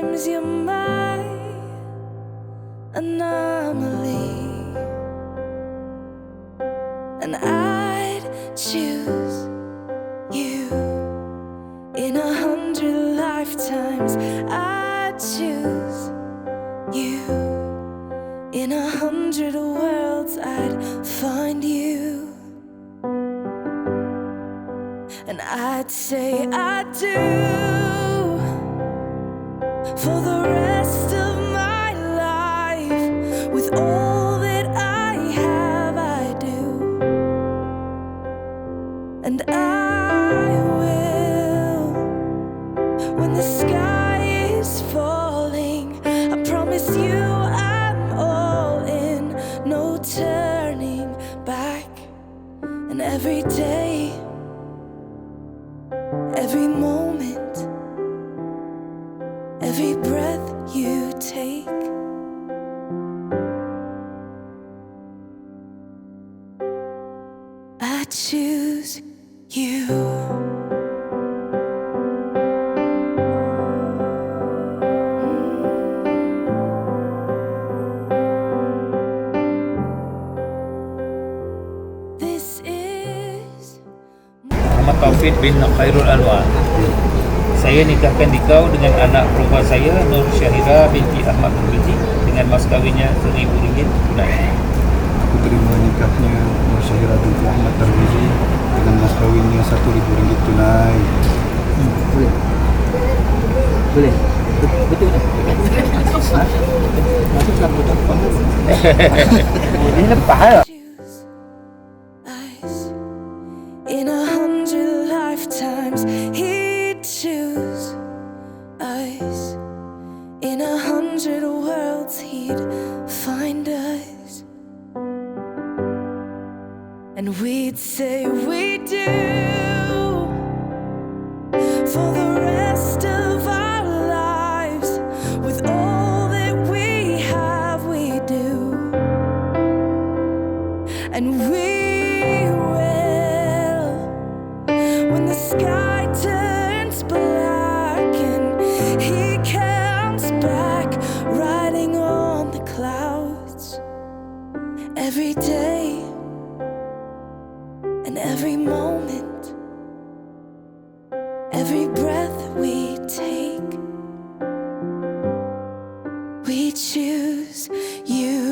Sometimes you're my anomaly, and I'd choose you in 100 lifetimes. I'd choose you in 100 worlds. I'd find you, and I'd say I do for the rest of my life. With all that I have, I do, and I will. When the sky is falling, I promise you I'm all in, no turning back. And every day, every moment, every breath you take, I choose you. Muhammad Taufiq bin Khairul Anwar. Saya nikahkan dikau dengan anak perempuan saya, Nur Syahira binti Ahmad Berbiji, dengan mas kahwinnya RM1,000 tunai. Aku terima nikahnya Nur Syahira binti Ahmad Berbiji dengan mas kahwinnya RM1,000 tunai. Boleh? Boleh? Betul tak? Masuk dalam betul. Ini lepas lah. In 100 lifetimes, he'd choose us. In 100 worlds, he'd find us, and we'd say we do for the rest of our lives. With all that we have, we do, and we when the sky turns black and he comes back riding on the clouds. Every day and every moment, every breath we take, we choose you.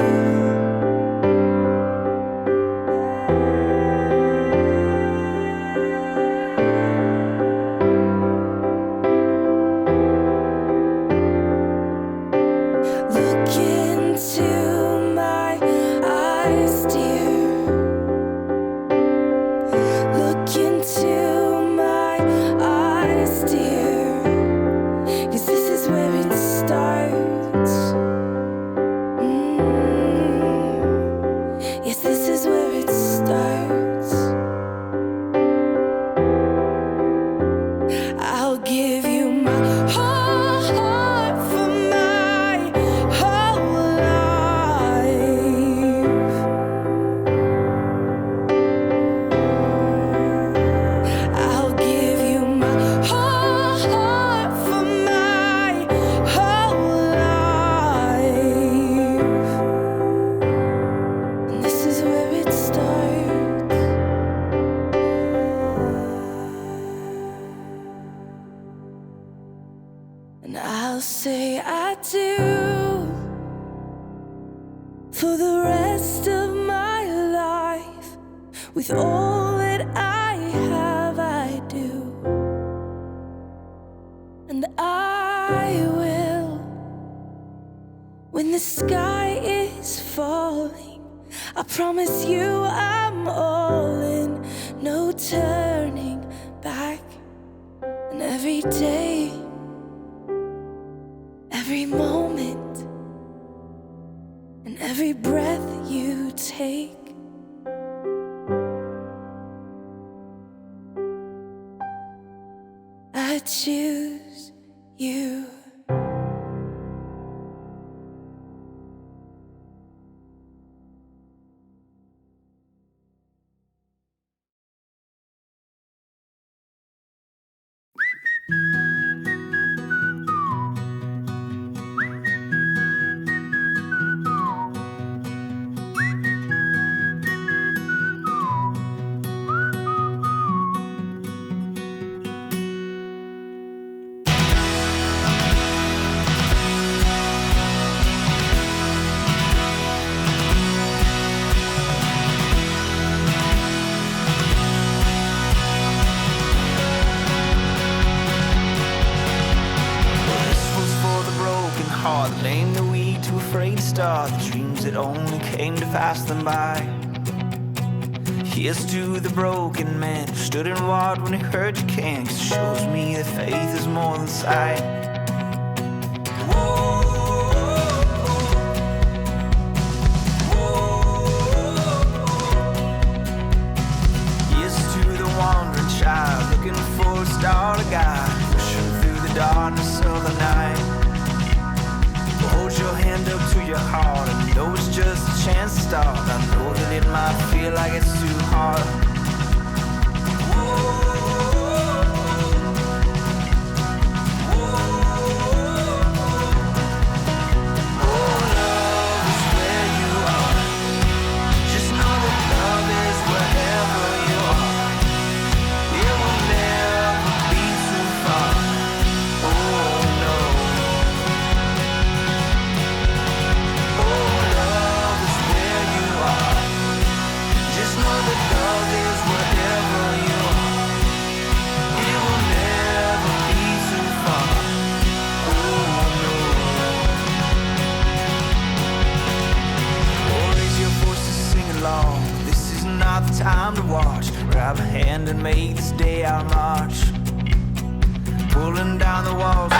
And I'll say I do for the rest of my life. With all that I have, I do, and I will. When the sky is falling, I promise you I'm all in, no turning back. And every day, every moment, and every breath you take, I choose you. heart, the name that we too afraid to start, the dreams that only came to pass them by. Here's to the broken man who stood and walked when he heard you can, 'cause it shows me that faith is more than sight. Here's to the wandering child looking for a star to guide, pushing through the darkness of the night. Hold your hand up to your heart, I know it's just a chance to start. I know that it might feel like it's too hard. Time to watch, grab a hand and make this day our march. Pulling down the walls.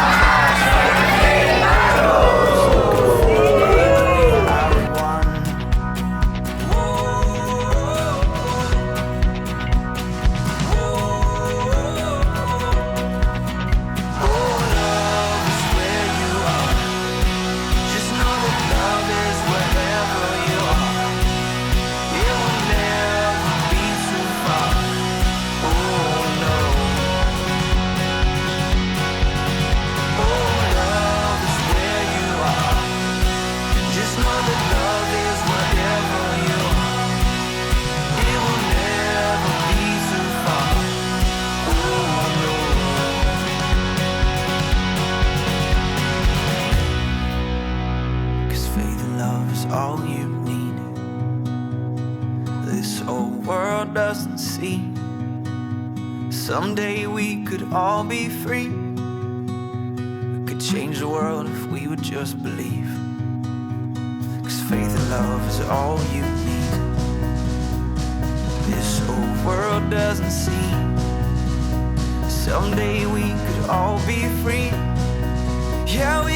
All you need, this whole world doesn't see. Someday we could all be free. We could change the world if we would just believe. 'Cause faith and love is all you need. This whole world doesn't see. Someday we could all be free. Yeah, we